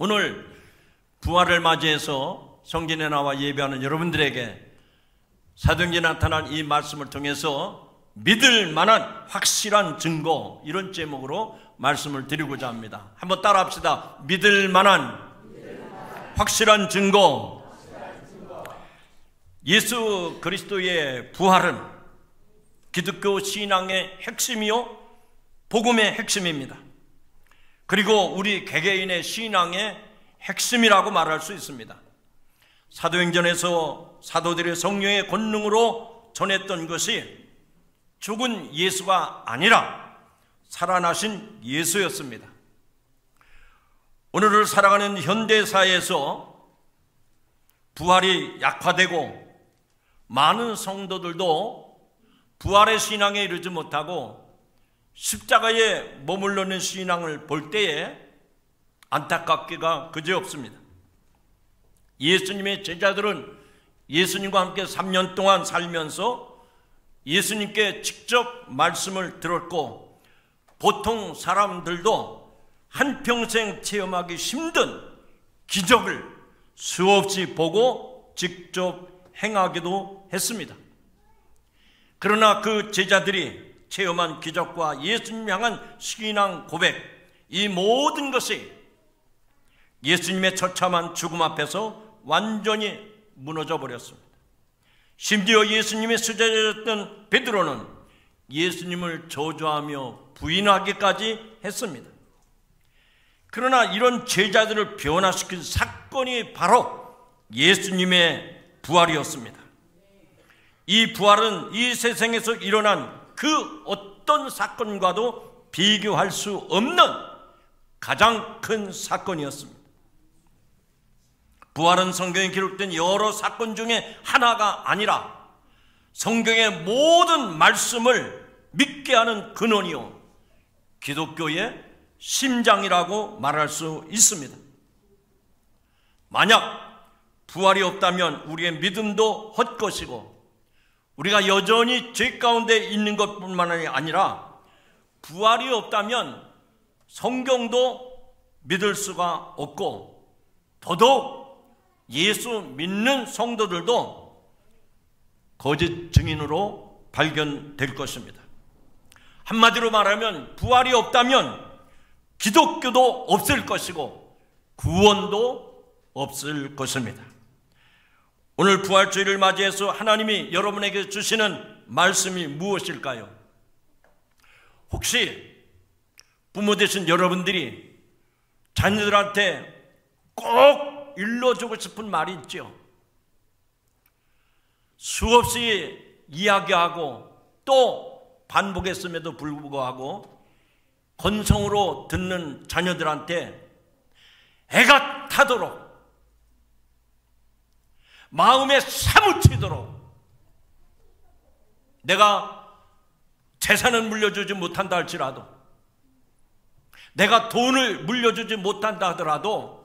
오늘 부활을 맞이해서 성전에 나와 예배하는 여러분들에게 사도행전에 나타난 이 말씀을 통해서 믿을 만한 확실한 증거, 이런 제목으로 말씀을 드리고자 합니다. 한번 따라 합시다. 믿을 만한 확실한 증거. 예수 그리스도의 부활은 기독교 신앙의 핵심이요 복음의 핵심입니다. 그리고 우리 개개인의 신앙의 핵심이라고 말할 수 있습니다. 사도행전에서 사도들의 성령의 권능으로 전했던 것이 죽은 예수가 아니라 살아나신 예수였습니다. 오늘을 살아가는 현대사회에서 부활이 약화되고 많은 성도들도 부활의 신앙에 이르지 못하고 십자가에 머물러 있는 신앙을 볼 때에 안타깝기가 그지없습니다. 예수님의 제자들은 예수님과 함께 3년 동안 살면서 예수님께 직접 말씀을 들었고, 보통 사람들도 한평생 체험하기 힘든 기적을 수없이 보고 직접 행하기도 했습니다. 그러나 그 제자들이 체험한 기적과 예수님 향한 신앙 고백, 이 모든 것이 예수님의 처참한 죽음 앞에서 완전히 무너져 버렸습니다. 심지어 예수님의 수제자였던 베드로는 예수님을 저주하며 부인하기까지 했습니다. 그러나 이런 제자들을 변화시킨 사건이 바로 예수님의 부활이었습니다. 이 부활은 이 세상에서 일어난 그 어떤 사건과도 비교할 수 없는 가장 큰 사건이었습니다. 부활은 성경에 기록된 여러 사건 중에 하나가 아니라 성경의 모든 말씀을 믿게 하는 근원이요 기독교의 심장이라고 말할 수 있습니다. 만약 부활이 없다면 우리의 믿음도 헛것이고 우리가 여전히 죄 가운데 있는 것뿐만 아니라 부활이 없다면 성경도 믿을 수가 없고 더더욱 예수 믿는 성도들도 거짓 증인으로 발견될 것입니다. 한마디로 말하면 부활이 없다면 기독교도 없을 것이고 구원도 없을 것입니다. 오늘 부활주의를 맞이해서 하나님이 여러분에게 주시는 말씀이 무엇일까요? 혹시 부모 되신 여러분들이 자녀들한테 꼭 일러주고 싶은 말이 있죠. 수없이 이야기하고 또 반복했음에도 불구하고 건성으로 듣는 자녀들한테 애가 타도록 마음에 사무치도록 내가 재산을 물려주지 못한다 할지라도 내가 돈을 물려주지 못한다 하더라도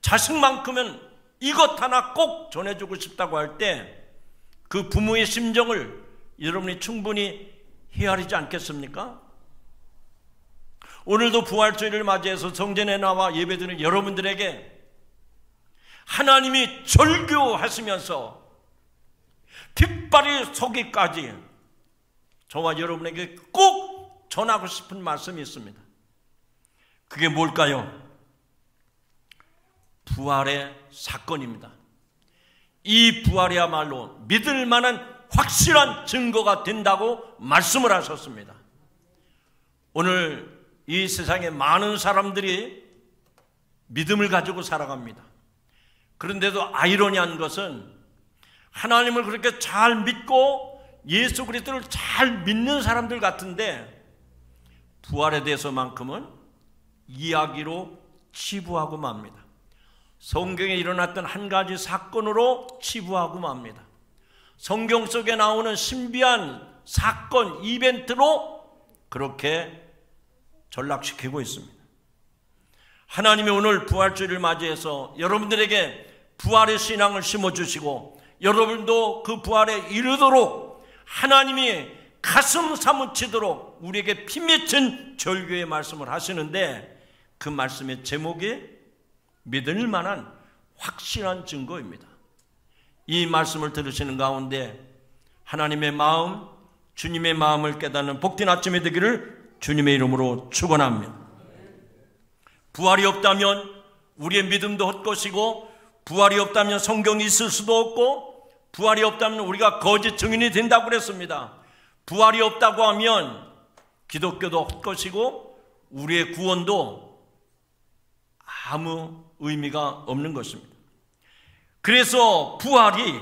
자식만큼은 이것 하나 꼭 전해주고 싶다고 할 때 그 부모의 심정을 여러분이 충분히 헤아리지 않겠습니까? 오늘도 부활주의를 맞이해서 성전에 나와 예배드리는 여러분들에게 하나님이 절규하시면서 핏발이 서기까지 저와 여러분에게 꼭 전하고 싶은 말씀이 있습니다. 그게 뭘까요? 부활의 사건입니다. 이 부활이야말로 믿을 만한 확실한 증거가 된다고 말씀을 하셨습니다. 오늘 이 세상에 많은 사람들이 믿음을 가지고 살아갑니다. 그런데도 아이러니한 것은 하나님을 그렇게 잘 믿고 예수 그리스도를 잘 믿는 사람들 같은데 부활에 대해서만큼은 이야기로 치부하고 맙니다. 성경에 일어났던 한 가지 사건으로 치부하고 맙니다. 성경 속에 나오는 신비한 사건, 이벤트로 그렇게 전락시키고 있습니다. 하나님이 오늘 부활주의를 맞이해서 여러분들에게 부활의 신앙을 심어주시고 여러분도 그 부활에 이르도록 하나님이 가슴 사무치도록 우리에게 피맺힌 절규의 말씀을 하시는데 그 말씀의 제목이 믿을 만한 확실한 증거입니다. 이 말씀을 들으시는 가운데 하나님의 마음, 주님의 마음을 깨닫는 복된 아침이 되기를 주님의 이름으로 축원합니다. 부활이 없다면 우리의 믿음도 헛것이고, 부활이 없다면 성경이 있을 수도 없고, 부활이 없다면 우리가 거짓 증인이 된다고 그랬습니다. 부활이 없다고 하면 기독교도 헛것이고 우리의 구원도 아무 의미가 없는 것입니다. 그래서 부활이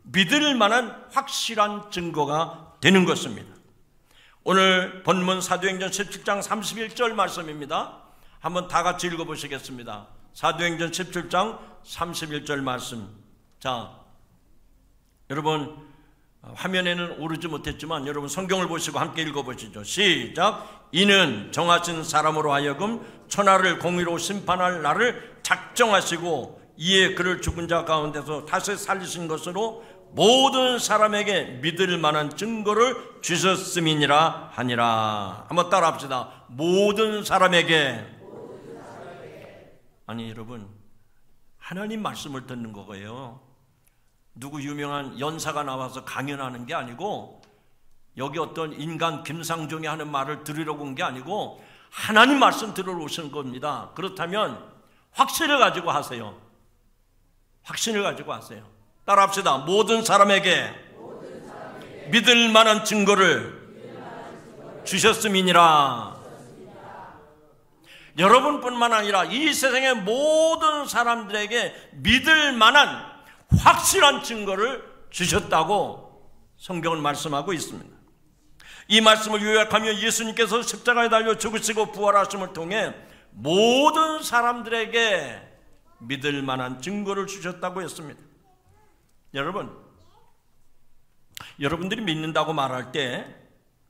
믿을 만한 확실한 증거가 되는 것입니다. 오늘 본문 사도행전 17장 31절 말씀입니다. 한번 다 같이 읽어보시겠습니다. 사도행전 17장 31절 말씀. 자, 여러분 화면에는 오르지 못했지만 여러분 성경을 보시고 함께 읽어보시죠. 시작. 이는 정하신 사람으로 하여금 천하를 공의로 심판할 날을 작정하시고 이에 그를 죽은 자 가운데서 다시 살리신 것으로 모든 사람에게 믿을 만한 증거를 주셨음이니라 하니라. 한번 따라합시다. 모든 사람에게. 아니 여러분, 하나님 말씀을 듣는 거예요. 누구 유명한 연사가 나와서 강연하는 게 아니고, 여기 어떤 인간 김상종이 하는 말을 들으려고 온 게 아니고 하나님 말씀 들으러 오신 겁니다. 그렇다면 확신을 가지고 하세요. 확신을 가지고 하세요. 따라합시다. 모든 사람에게 믿을 만한 증거를 주셨음이니라. 여러분뿐만 아니라 이 세상의 모든 사람들에게 믿을 만한 확실한 증거를 주셨다고 성경은 말씀하고 있습니다. 이 말씀을 요약하며 예수님께서 십자가에 달려 죽으시고 부활하심을 통해 모든 사람들에게 믿을 만한 증거를 주셨다고 했습니다. 여러분, 여러분들이 믿는다고 말할 때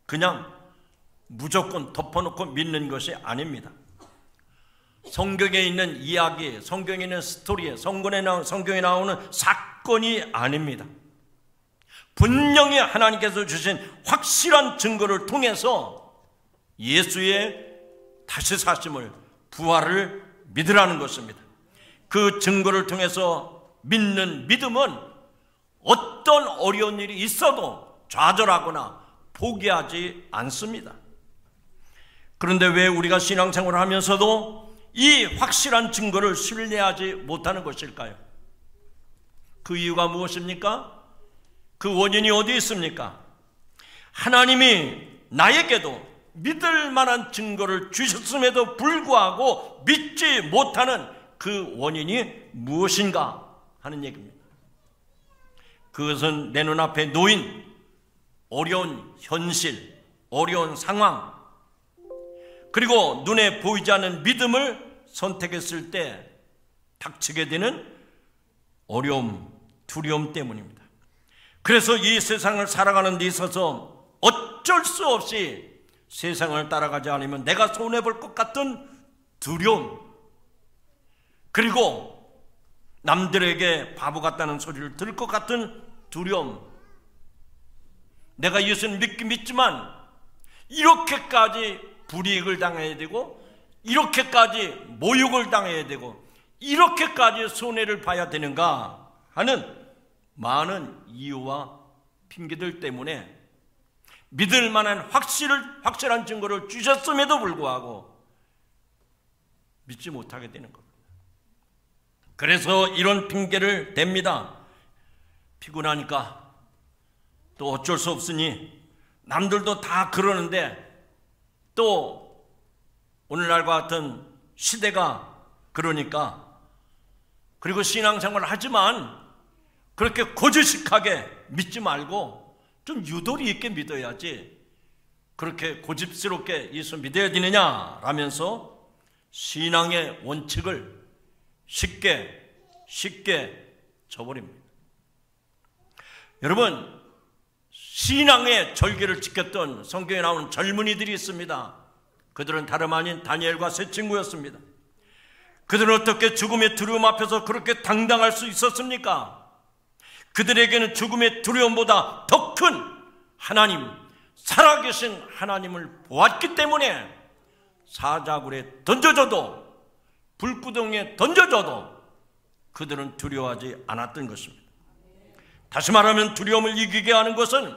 그냥 무조건 덮어놓고 믿는 것이 아닙니다. 성경에 있는 이야기, 성경에 있는 스토리, 성경에 나오는 사건이 아닙니다. 분명히 하나님께서 주신 확실한 증거를 통해서 예수의 다시 사심을, 부활을 믿으라는 것입니다. 그 증거를 통해서 믿는 믿음은 어떤 어려운 일이 있어도 좌절하거나 포기하지 않습니다. 그런데 왜 우리가 신앙생활을 하면서도 이 확실한 증거를 신뢰하지 못하는 것일까요? 그 이유가 무엇입니까? 그 원인이 어디 있습니까? 하나님이 나에게도 믿을 만한 증거를 주셨음에도 불구하고 믿지 못하는 그 원인이 무엇인가 하는 얘기입니다. 그것은 내 눈앞에 놓인 어려운 현실, 어려운 상황, 그리고 눈에 보이지 않는 믿음을 선택했을 때 닥치게 되는 어려움, 두려움 때문입니다. 그래서 이 세상을 살아가는 데 있어서 어쩔 수 없이 세상을 따라가지 않으면 내가 손해볼 것 같은 두려움, 그리고 남들에게 바보 같다는 소리를 들을 것 같은 두려움, 내가 예수는 믿긴 믿지만 이렇게까지 불이익을 당해야 되고, 이렇게까지 모욕을 당해야 되고, 이렇게까지 손해를 봐야 되는가 하는 많은 이유와 핑계들 때문에 믿을 만한 확실한 증거를 주셨음에도 불구하고 믿지 못하게 되는 겁니다. 그래서 이런 핑계를 댑니다. 피곤하니까, 또 어쩔 수 없으니, 남들도 다 그러는데 또 오늘날과 같은 시대가 그러니까, 그리고 신앙생활을 하지만 그렇게 고지식하게 믿지 말고 좀 유도리 있게 믿어야지, 그렇게 고집스럽게 예수 믿어야 되느냐 라면서 신앙의 원칙을 쉽게 저버립니다. 여러분, 신앙의 절개를 지켰던 성경에 나오는 젊은이들이 있습니다. 그들은 다름 아닌 다니엘과 세 친구였습니다. 그들은 어떻게 죽음의 두려움 앞에서 그렇게 당당할 수 있었습니까? 그들에게는 죽음의 두려움보다 더 큰 하나님, 살아계신 하나님을 보았기 때문에 사자굴에 던져져도 불구덩이에 던져져도 그들은 두려워하지 않았던 것입니다. 다시 말하면 두려움을 이기게 하는 것은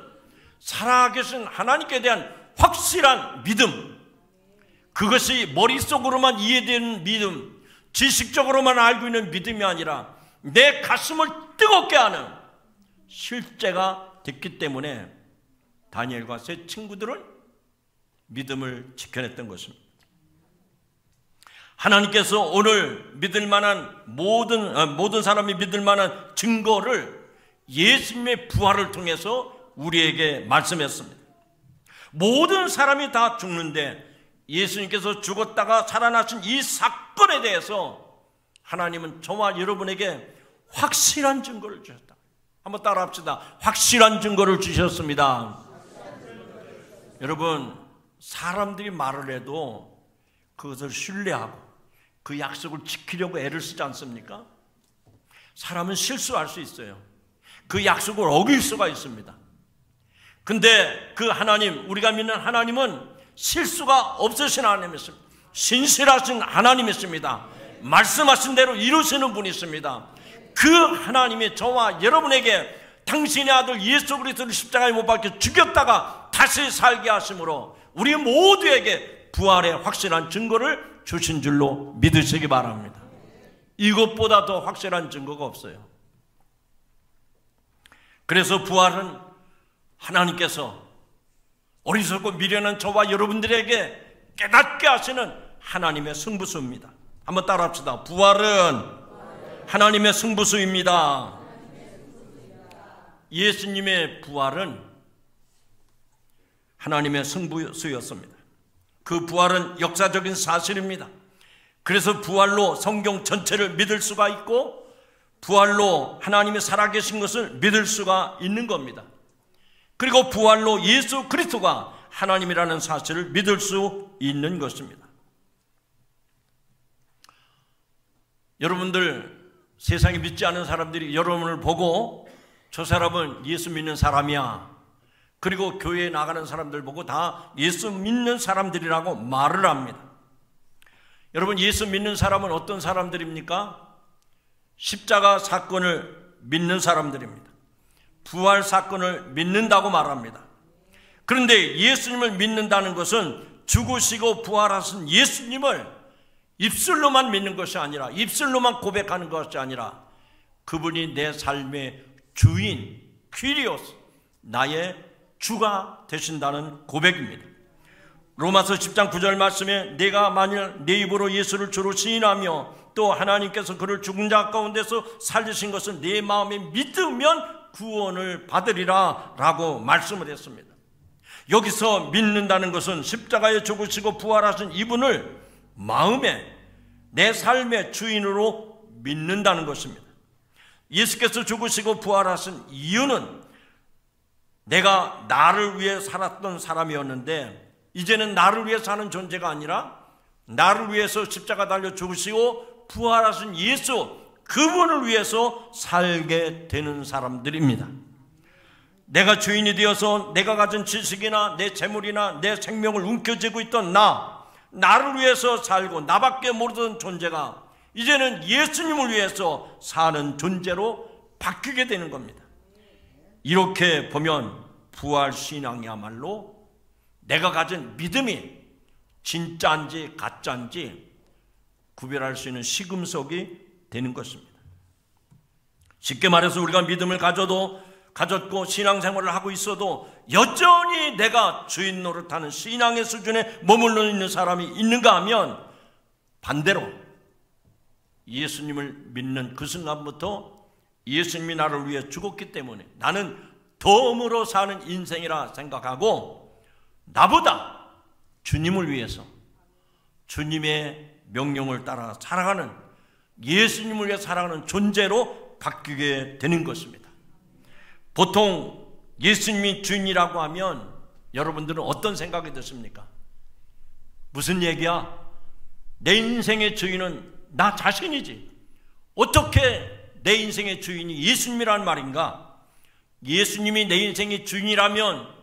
살아계신 하나님께 대한 확실한 믿음, 그것이 머릿속으로만 이해되는 믿음, 지식적으로만 알고 있는 믿음이 아니라 내 가슴을 뜨겁게 하는 실제가 됐기 때문에 다니엘과 세 친구들은 믿음을 지켜냈던 것입니다. 하나님께서 오늘 믿을 만한 모든 사람이 믿을 만한 증거를 예수님의 부활을 통해서 우리에게 말씀했습니다. 모든 사람이 다 죽는데 예수님께서 죽었다가 살아나신 이 사건에 대해서 하나님은 저와 여러분에게 확실한 증거를 주셨다. 한번 따라합시다. 확실한 증거를 주셨습니다. 여러분, 사람들이 말을 해도 그것을 신뢰하고 그 약속을 지키려고 애를 쓰지 않습니까? 사람은 실수할 수 있어요. 그 약속을 어길 수가 있습니다. 근데 그 하나님, 우리가 믿는 하나님은 실수가 없으신 하나님이십니다. 신실하신 하나님이십니다. 말씀하신 대로 이루시는 분이십니다. 그 하나님이 저와 여러분에게 당신의 아들 예수 그리스도를 십자가에 못 박혀 죽였다가 다시 살게 하심으로 우리 모두에게 부활의 확실한 증거를 주신 줄로 믿으시기 바랍니다. 이것보다 더 확실한 증거가 없어요. 그래서 부활은 하나님께서 어리석고 미련한 저와 여러분들에게 깨닫게 하시는 하나님의 승부수입니다. 한번 따라합시다. 부활은 하나님의 승부수입니다. 예수님의 부활은 하나님의 승부수였습니다. 그 부활은 역사적인 사실입니다. 그래서 부활로 성경 전체를 믿을 수가 있고 부활로 하나님이 살아계신 것을 믿을 수가 있는 겁니다. 그리고 부활로 예수 그리스도가 하나님이라는 사실을 믿을 수 있는 것입니다. 여러분들, 세상에 믿지 않은 사람들이 여러분을 보고 저 사람은 예수 믿는 사람이야, 그리고 교회에 나가는 사람들 보고 다 예수 믿는 사람들이라고 말을 합니다. 여러분, 예수 믿는 사람은 어떤 사람들입니까? 십자가 사건을 믿는 사람들입니다. 부활 사건을 믿는다고 말합니다. 그런데 예수님을 믿는다는 것은 죽으시고 부활하신 예수님을 입술로만 믿는 것이 아니라, 입술로만 고백하는 것이 아니라 그분이 내 삶의 주인, 퀴리오스, 나의 주가 되신다는 고백입니다. 로마서 10장 9절 말씀에 내가 만일 내 입으로 예수를 주로 시인하며 또 하나님께서 그를 죽은 자 가운데서 살리신 것을 내 마음에 믿으면 구원을 받으리라 라고 말씀을 했습니다. 여기서 믿는다는 것은 십자가에 죽으시고 부활하신 이분을 마음에, 내 삶의 주인으로 믿는다는 것입니다. 예수께서 죽으시고 부활하신 이유는 내가 나를 위해 살았던 사람이었는데 이제는 나를 위해 사는 존재가 아니라 나를 위해서 십자가 달려 죽으시고 부활하신 예수, 그분을 위해서 살게 되는 사람들입니다. 내가 주인이 되어서 내가 가진 지식이나 내 재물이나 내 생명을 움켜쥐고 있던 나를 위해서 살고 나밖에 모르던 존재가 이제는 예수님을 위해서 사는 존재로 바뀌게 되는 겁니다. 이렇게 보면 부활신앙이야말로 내가 가진 믿음이 진짜인지 가짜인지 구별할 수 있는 시금석이 되는 것입니다. 쉽게 말해서 우리가 믿음을 가졌고 신앙생활을 하고 있어도 여전히 내가 주인 노릇하는 신앙의 수준에 머물러 있는 사람이 있는가 하면 반대로 예수님을 믿는 그 순간부터 예수님이 나를 위해 죽었기 때문에 나는 덤으로 사는 인생이라 생각하고 나보다 주님을 위해서 주님의 명령을 따라 살아가는, 예수님을 위해 살아가는 존재로 바뀌게 되는 것입니다. 보통 예수님이 주인이라고 하면 여러분들은 어떤 생각이 드십니까? 무슨 얘기야? 내 인생의 주인은 나 자신이지. 어떻게 내 인생의 주인이 예수님이란 말인가? 예수님이 내 인생의 주인이라면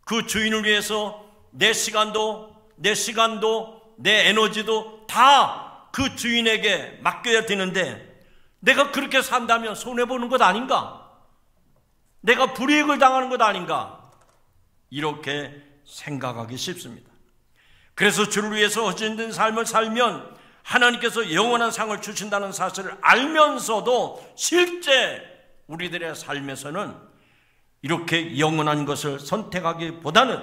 그 주인을 위해서 내 시간도 내 에너지도 다 그 주인에게 맡겨야 되는데 내가 그렇게 산다면 손해보는 것 아닌가? 내가 불이익을 당하는 것 아닌가? 이렇게 생각하기 쉽습니다. 그래서 주를 위해서 헌신된 삶을 살면 하나님께서 영원한 상을 주신다는 사실을 알면서도 실제 우리들의 삶에서는 이렇게 영원한 것을 선택하기보다는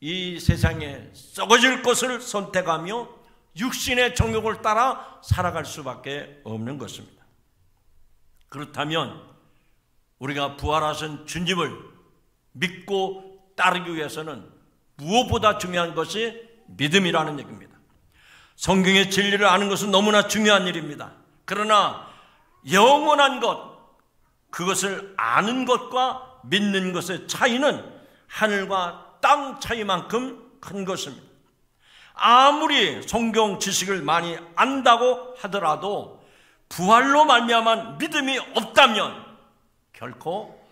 이 세상에 썩어질 것을 선택하며 육신의 정욕을 따라 살아갈 수밖에 없는 것입니다. 그렇다면 우리가 부활하신 주님을 믿고 따르기 위해서는 무엇보다 중요한 것이 믿음이라는 얘기입니다. 성경의 진리를 아는 것은 너무나 중요한 일입니다. 그러나 영원한 것, 그것을 아는 것과 믿는 것의 차이는 하늘과 땅 차이만큼 큰 것입니다. 아무리 성경 지식을 많이 안다고 하더라도 부활로 말미암은 믿음이 없다면 결코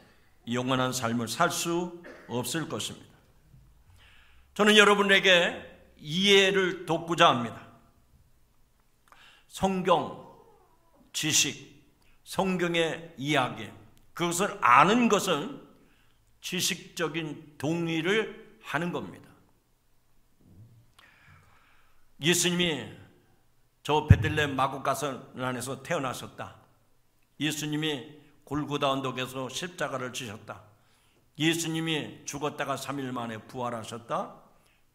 영원한 삶을 살 수 없을 것입니다. 저는 여러분에게 이해를 돕고자 합니다. 성경 지식, 성경의 이야기, 그것을 아는 것은 지식적인 동의를 하는 겁니다. 예수님이 저 베들레헴 마구가산에서 태어나셨다. 예수님이 골고다 언덕에서 십자가를 지셨다. 예수님이 죽었다가 3일 만에 부활하셨다.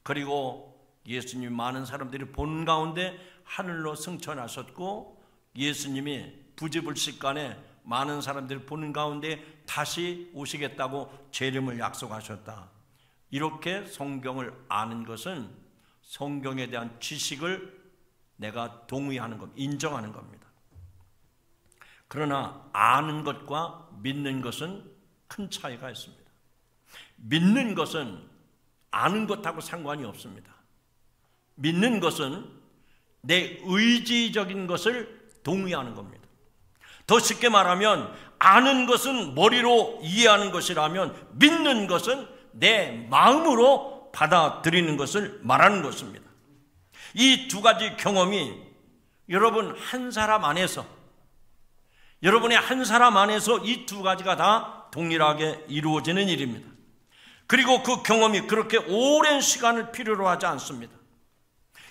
그리고 예수님이 많은 사람들이 보는 가운데 하늘로 승천하셨고, 예수님이 부지불식간에 많은 사람들이 보는 가운데 다시 오시겠다고 재림을 약속하셨다. 이렇게 성경을 아는 것은 성경에 대한 지식을 내가 동의하는 겁니다. 인정하는 겁니다. 그러나 아는 것과 믿는 것은 큰 차이가 있습니다. 믿는 것은 아는 것하고 상관이 없습니다. 믿는 것은 내 의지적인 것을 동의하는 겁니다. 더 쉽게 말하면 아는 것은 머리로 이해하는 것이라면 믿는 것은 내 마음으로 받아들이는 것을 말하는 것입니다. 이 두 가지 경험이 여러분 한 사람 안에서, 여러분의 한 사람 안에서 이 두 가지가 다 동일하게 이루어지는 일입니다. 그리고 그 경험이 그렇게 오랜 시간을 필요로 하지 않습니다.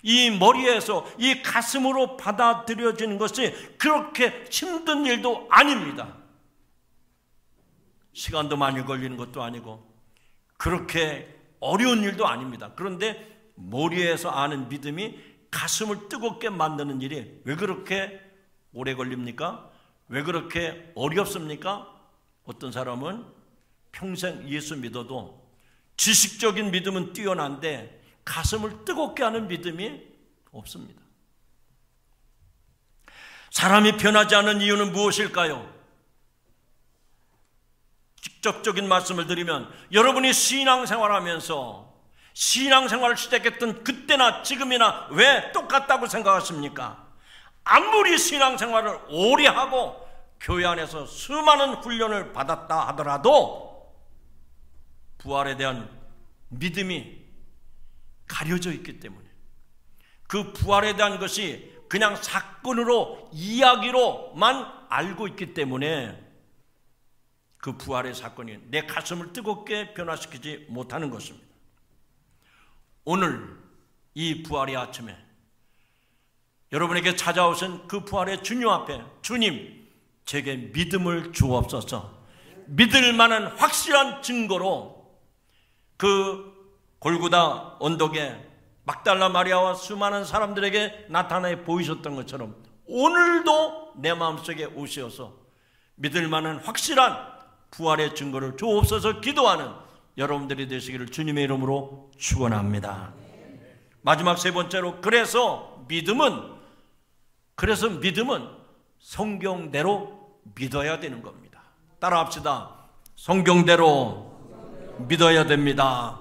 이 머리에서, 이 가슴으로 받아들여지는 것이 그렇게 힘든 일도 아닙니다. 시간도 많이 걸리는 것도 아니고 그렇게 어려운 일도 아닙니다. 그런데 머리에서 아는 믿음이 가슴을 뜨겁게 만드는 일이 왜 그렇게 오래 걸립니까? 왜 그렇게 어렵습니까? 어떤 사람은 평생 예수 믿어도 지식적인 믿음은 뛰어난데 가슴을 뜨겁게 하는 믿음이 없습니다. 사람이 변하지 않는 이유는 무엇일까요? 직접적인 말씀을 드리면 여러분이 신앙생활하면서 신앙생활을 시작했던 그때나 지금이나 왜 똑같다고 생각하십니까? 아무리 신앙생활을 오래 하고 교회 안에서 수많은 훈련을 받았다 하더라도 부활에 대한 믿음이 가려져 있기 때문에, 그 부활에 대한 것이 그냥 사건으로 이야기로만 알고 있기 때문에 그 부활의 사건이 내 가슴을 뜨겁게 변화시키지 못하는 것입니다. 오늘 이 부활의 아침에 여러분에게 찾아오신 그 부활의 주님 앞에, 주님 제게 믿음을 주옵소서. 믿을 만한 확실한 증거로 그 골고다 언덕에 막달라 마리아와 수많은 사람들에게 나타나 보이셨던 것처럼 오늘도 내 마음속에 오시어서 믿을 만한 확실한 부활의 증거를 주옵소서 기도하는 여러분들이 되시기를 주님의 이름으로 축원합니다. 마지막 세 번째로, 그래서 믿음은 성경대로 믿어야 되는 겁니다. 따라합시다. 성경대로 믿어야 됩니다.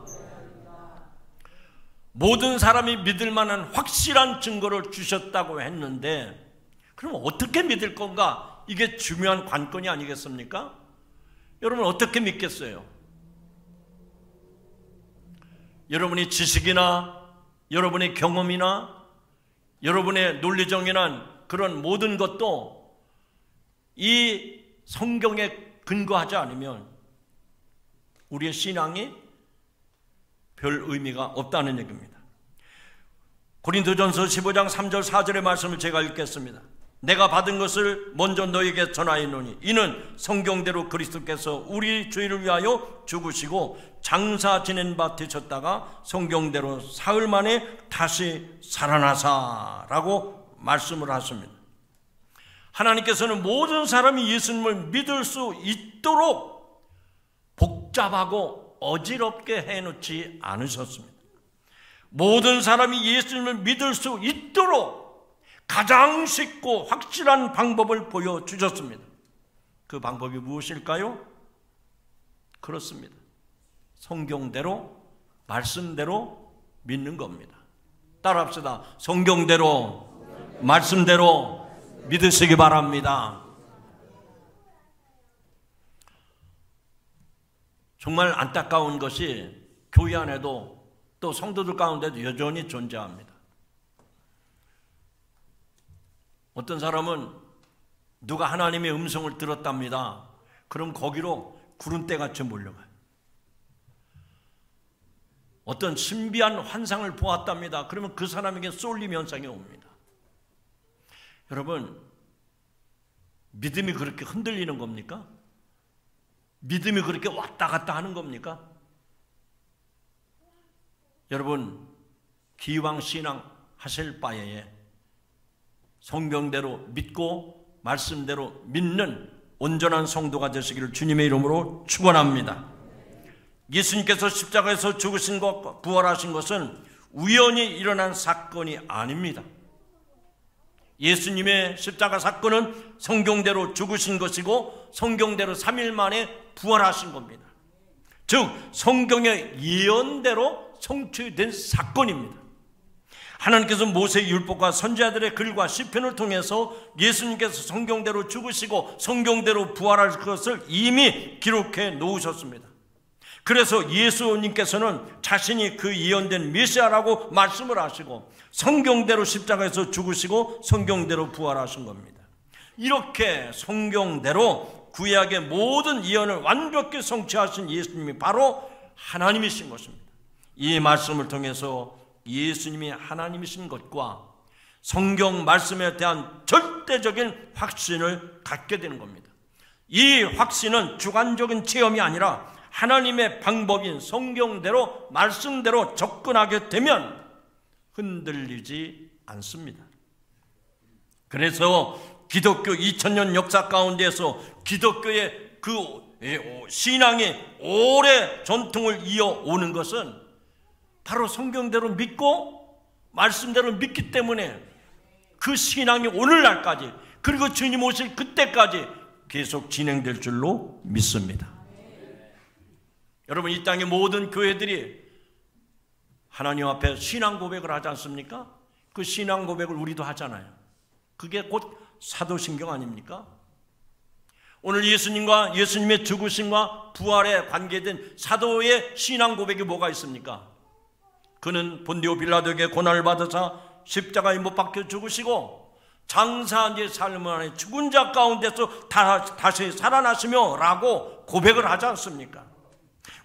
모든 사람이 믿을 만한 확실한 증거를 주셨다고 했는데, 그럼 어떻게 믿을 건가? 이게 중요한 관건이 아니겠습니까? 여러분 어떻게 믿겠어요? 여러분의 지식이나 여러분의 경험이나 여러분의 논리정연한 그런 모든 것도 이 성경에 근거하지 않으면 우리의 신앙이 별 의미가 없다는 얘기입니다. 고린도전서 15장 3절 4절의 말씀을 제가 읽겠습니다. 내가 받은 것을 먼저 너에게 전하였노니 이는 성경대로 그리스도께서 우리 죄를 위하여 죽으시고 장사 지낸 바 되셨다가 성경대로 사흘 만에 다시 살아나사라고 말씀을 하십니다. 하나님께서는 모든 사람이 예수님을 믿을 수 있도록 복잡하고 어지럽게 해놓지 않으셨습니다. 모든 사람이 예수님을 믿을 수 있도록 가장 쉽고 확실한 방법을 보여주셨습니다. 그 방법이 무엇일까요? 그렇습니다. 성경대로, 말씀대로 믿는 겁니다. 따라합시다. 성경대로, 말씀대로 믿으시기 바랍니다. 정말 안타까운 것이 교회 안에도 또 성도들 가운데도 여전히 존재합니다. 어떤 사람은 누가 하나님의 음성을 들었답니다. 그럼 거기로 구름대같이 몰려가요. 어떤 신비한 환상을 보았답니다. 그러면 그 사람에게 쏠림 현상이 옵니다. 여러분, 믿음이 그렇게 흔들리는 겁니까? 믿음이 그렇게 왔다 갔다 하는 겁니까? 여러분, 기왕신앙 하실 바에 성경대로 믿고 말씀대로 믿는 온전한 성도가 되시기를 주님의 이름으로 축원합니다. 예수님께서 십자가에서 죽으신 것, 부활하신 것은 우연히 일어난 사건이 아닙니다. 예수님의 십자가 사건은 성경대로 죽으신 것이고 성경대로 3일 만에 부활하신 겁니다. 즉 성경의 예언대로 성취된 사건입니다. 하나님께서 모세의 율법과 선지자들의 글과 시편을 통해서 예수님께서 성경대로 죽으시고 성경대로 부활할 것을 이미 기록해 놓으셨습니다. 그래서 예수님께서는 자신이 그 예언된 메시아라고 말씀을 하시고 성경대로 십자가에서 죽으시고 성경대로 부활하신 겁니다. 이렇게 성경대로 구약의 모든 예언을 완벽히 성취하신 예수님이 바로 하나님이신 것입니다. 이 말씀을 통해서 예수님이 하나님이신 것과 성경 말씀에 대한 절대적인 확신을 갖게 되는 겁니다. 이 확신은 주관적인 체험이 아니라 하나님의 방법인 성경대로 말씀대로 접근하게 되면 흔들리지 않습니다. 그래서 기독교 2000년 역사 가운데서 기독교의 그 신앙이 오래 전통을 이어오는 것은 바로 성경대로 믿고 말씀대로 믿기 때문에 그 신앙이 오늘날까지 그리고 주님 오실 그때까지 계속 진행될 줄로 믿습니다. 여러분, 이 땅의 모든 교회들이 하나님 앞에 신앙 고백을 하지 않습니까? 그 신앙 고백을 우리도 하잖아요. 그게 곧 사도신경 아닙니까? 오늘 예수님과 예수님의 죽으심과 부활에 관계된 사도의 신앙 고백이 뭐가 있습니까? 그는 본디오 빌라도에게 고난을 받으사 십자가에 못 박혀 죽으시고 장사한 지 삶 안에 죽은 자 가운데서 다시 살아나시며 라고 고백을 하지 않습니까?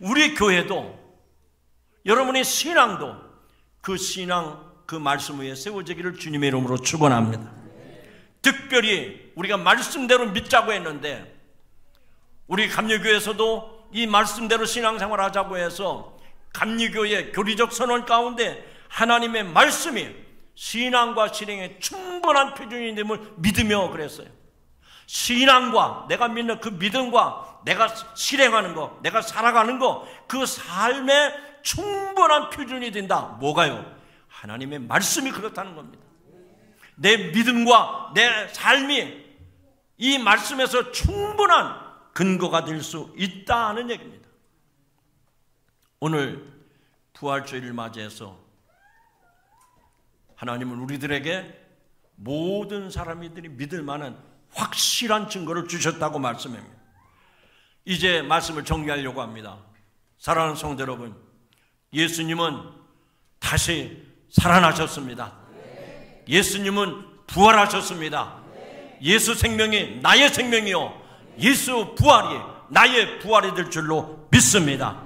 우리 교회도 여러분의 신앙도 그 신앙 그 말씀 위에 세워지기를 주님의 이름으로 축원합니다. 특별히 우리가 말씀대로 믿자고 했는데 우리 감리교에서도 이 말씀대로 신앙생활 하자고 해서 감리교의 교리적 선언 가운데 하나님의 말씀이 신앙과 실행의 충분한 표준이 됨을 믿으며 그랬어요. 신앙과 내가 믿는 그 믿음과 내가 실행하는 거, 내가 살아가는 거, 그 삶의 충분한 표준이 된다. 뭐가요? 하나님의 말씀이 그렇다는 겁니다. 내 믿음과 내 삶이 이 말씀에서 충분한 근거가 될 수 있다는 얘기입니다. 오늘 부활주의를 맞이해서 하나님은 우리들에게 모든 사람들이 믿을 만한 확실한 증거를 주셨다고 말씀합니다. 이제 말씀을 정리하려고 합니다. 사랑하는 성도 여러분, 예수님은 다시 살아나셨습니다. 예수님은 부활하셨습니다. 예수 생명이 나의 생명이요 예수 부활이 나의 부활이 될 줄로 믿습니다.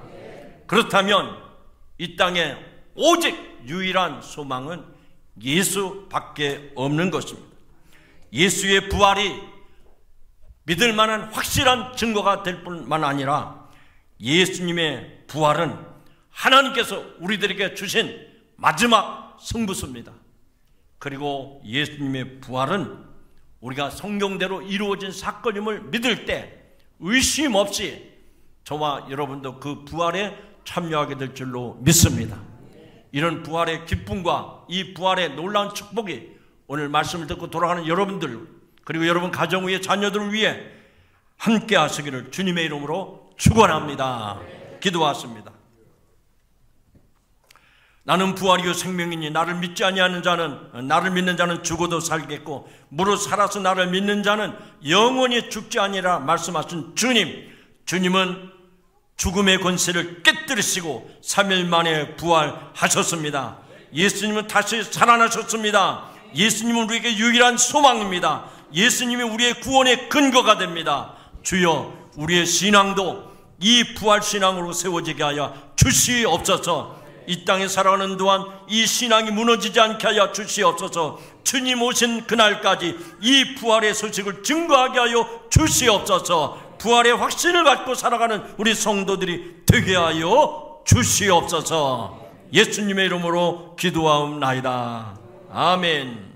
그렇다면 이 땅에 오직 유일한 소망은 예수밖에 없는 것입니다. 예수의 부활이 믿을 만한 확실한 증거가 될 뿐만 아니라 예수님의 부활은 하나님께서 우리들에게 주신 마지막 승부수입니다. 그리고 예수님의 부활은 우리가 성경대로 이루어진 사건임을 믿을 때 의심 없이 저와 여러분도 그 부활에 참여하게 될 줄로 믿습니다. 이런 부활의 기쁨과 이 부활의 놀라운 축복이 오늘 말씀을 듣고 돌아가는 여러분들 그리고 여러분 가정 위에 자녀들을 위해 함께 하시기를 주님의 이름으로 축원합니다. 기도하십니다. 나는 부활이요 생명이니 나를 믿지 아니하는 자는 나를 믿는 자는 죽어도 살겠고 무릇 살아서 나를 믿는 자는 영원히 죽지 아니라 말씀하신 주님은 죽음의 권세를 깨뜨리시고 3일 만에 부활하셨습니다. 예수님은 다시 살아나셨습니다. 예수님은 우리에게 유일한 소망입니다. 예수님이 우리의 구원의 근거가 됩니다. 주여 우리의 신앙도 이 부활신앙으로 세워지게 하여 주시옵소서. 이 땅에 살아가는 동안 이 신앙이 무너지지 않게 하여 주시옵소서. 주님 오신 그날까지 이 부활의 소식을 증거하게 하여 주시옵소서. 부활의 확신을 갖고 살아가는 우리 성도들이 되게 하여 주시옵소서. 예수님의 이름으로 기도하옵나이다. 아멘.